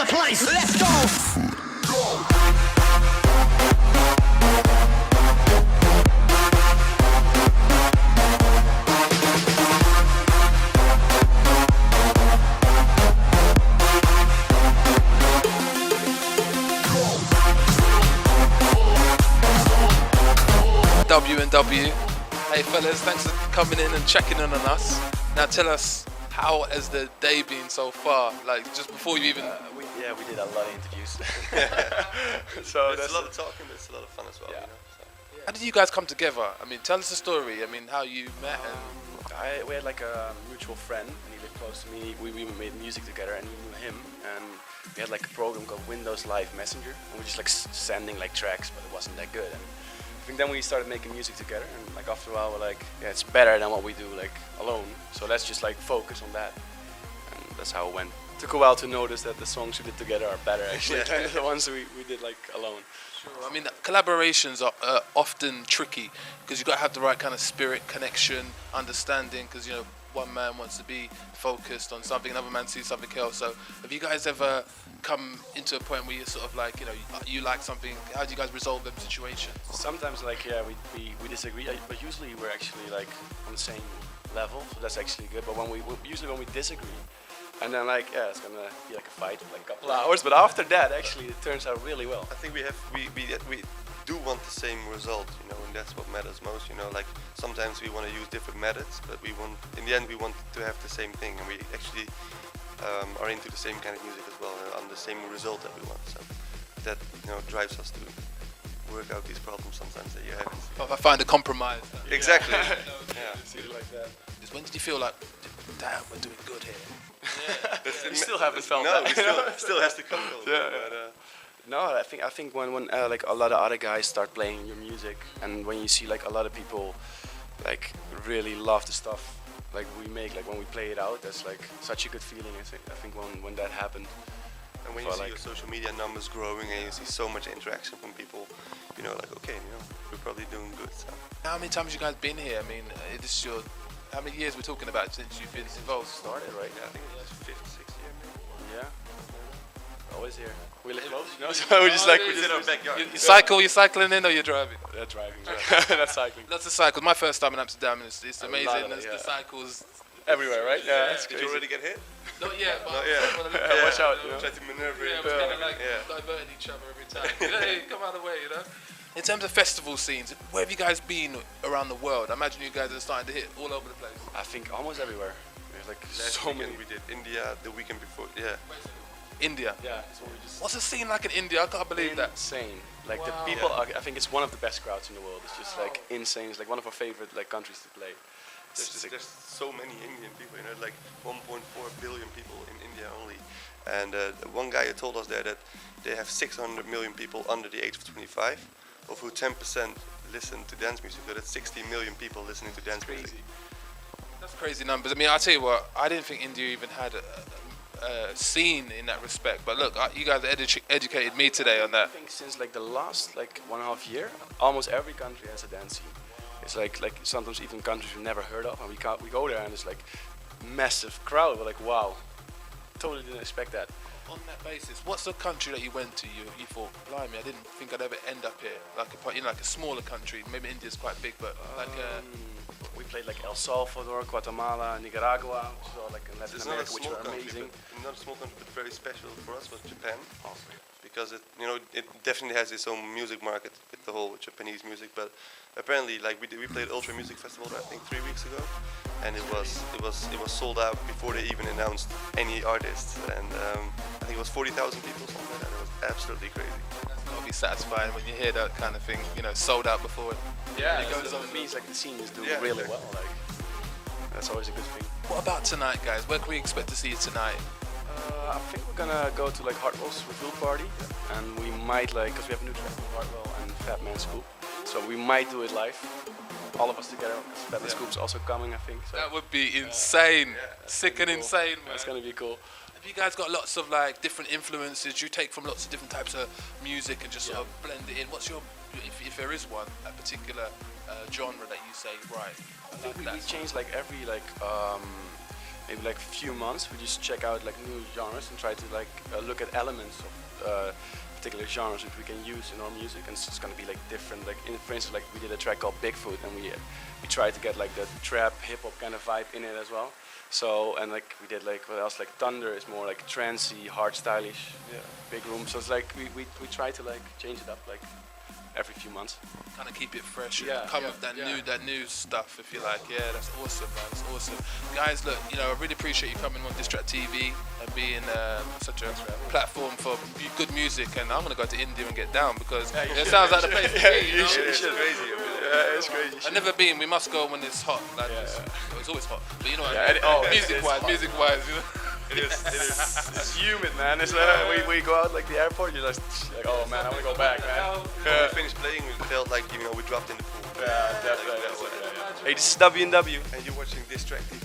the place. Let's go. W&W. Hey fellas, thanks for coming in and checking in on us. Now tell us, how has the day been so far? Like just before you even... we did a lot of interviews. So there's a lot of talking, but it's a lot of fun as well. Yeah. You know, so. How did you guys come together? I mean, tell us the story. I mean, how you met and... We had like a mutual friend, and he lived close to me. We made music together, and he knew him. And we had like a program called Windows Live Messenger, and we just like sending like tracks, but it wasn't that good. And I think then we started making music together, and like after a while we're like, yeah, it's better than what we do like alone. So let's just like focus on that, and that's how it went. It took a while to notice that the songs we did together are better actually than the ones we did like alone. Sure. I mean, collaborations are often tricky because you've got to have the right kind of spirit, connection, understanding. Because you know, one man wants to be focused on something, another man sees something else. So, have you guys ever come into a point where you're sort of like, you know, you like something? How do you guys resolve them situations? Sometimes like we disagree, but usually we're actually like on the same level, so that's actually good. But when we disagree, and then like it's gonna be like a fight for like a couple hours, but after that actually it turns out really well. I think we do want the same result, you know, and that's what matters most. You know, like sometimes we want to use different methods, but in the end we want to have the same thing, and we actually are into the same kind of music as well, on the same result that we want. So that, you know, drives us to work out these problems sometimes that you haven't seen. I find a compromise. Exactly. Yeah. See it like that. When did you feel like, damn, we're doing good here? We still haven't felt no, that. it still has to come. No, I think when like a lot of other guys start playing your music, and when you see like a lot of people like really love the stuff like we make, like when we play it out, that's like such a good feeling. I think when that happened. And when you see your social media numbers growing and you see so much interaction from people, you know, like, okay, you know, we're probably doing good. So. How many times have you guys been here? I mean, this is your... How many years we're talking about since you've been involved? Started, right? Yeah, I think it's 5th, 6th year maybe. Yeah. Always here. We live close, you know, so we're just like... We're in our backyard. You're cycling in or you're driving? Yeah, driving. That's cycling. Lots of cycles. My first time in Amsterdam, it's amazing. There's The cycles... Everywhere, right? Yeah, that's Did crazy. you already get hit? Not yet, but Watch out, you know. Try to maneuver. Yeah, we're kind of like diverting each other every time. Hey, come out of the way, you know? In terms of festival scenes, where have you guys been around the world? I imagine you guys are starting to hit all over the place. I think almost everywhere. There's like Last so many. weekend we did India, the weekend before, yeah. India. Yeah, so we just... What's the scene like in India? I can't believe that. Insane. Like Wow. the people, I think it's one of the best crowds in the world. It's just like insane. It's like one of our favorite like countries to play. There's so many Indian people, you know, like 1.4 billion people in India only. And one guy told us there that they have 600 million people under the age of 25, of who 10% listen to dance music. So that's 60 million people listening to dance music. That's crazy numbers. I mean, I'll tell you what, I didn't think India even had a scene in that respect. But look, you guys educated me today on that. I think since like the last like 1.5 year, almost every country has a dance scene. It's like sometimes even countries we've never heard of, and we go there and it's like massive crowd. We're like, wow, totally didn't expect that. On that basis, what's the country that you went to? You thought, blimey, I didn't think I'd ever end up here. Like like a smaller country. Maybe India's quite big, but like. We played like El Salvador, Guatemala, Nicaragua, which is all like in Latin It's not a America, which small are country, amazing. but not a small country, but very special for us was Japan. Because it definitely has its own music market with the whole Japanese music. But apparently, like we played Ultra Music Festival I think 3 weeks ago, and it was sold out before they even announced any artists. And I think it was 40,000 people, something like that. It was absolutely crazy. That's gotta be satisfying when you hear that kind of thing, you know, sold out before it. Yeah, it goes on. it means like the scene is doing Yeah, really exactly. well. Like that's always a good thing. What about tonight, guys? Where can we expect to see you tonight? I think we're gonna go to like Hartwell's reveal party, and we might like, cause we have a new track with Hartwell and Fat Man Scoop, so we might do it live, all of us together. Cause Fat Man Scoop's also coming, I think. So. That would be insane, sick and cool. insane, man. That's gonna be cool. Have you guys got lots of like different influences? Do you take from lots of different types of music and just sort of blend it in? What's your, if there is one, a particular genre that you say, right? I think we change like every like maybe like a few months, we just check out like new genres and try to like look at elements of particular genres which we can use in our music, and it's gonna be like different. Like for instance, like we did a track called Bigfoot, and we tried to get like the trap hip hop kind of vibe in it as well. So, and like we did like what else, like Thunder is more like trancey, hard stylish, big room. So it's like we try to like change it up like every few months. Kind of keep it fresh. And come with that new stuff, if you like. Yeah, that's awesome, man. That's awesome. Guys, look, you know, I really appreciate you coming on Diss Track TV and being such a platform for good music. And I'm gonna go to India and get down because it sounds like the place to be. You know? It's crazy. Yeah, it's crazy. I've never been. We must go when it's hot. Like it's always hot. But you know what I mean? Music-wise, you know. It is. It's humid, man. It's we go out like the airport. You're just like, oh man, I want to go back, man. When we finished playing, we felt like we dropped in the pool. Yeah, definitely. Hey, this is W&W. And you're watching Diss Track TV.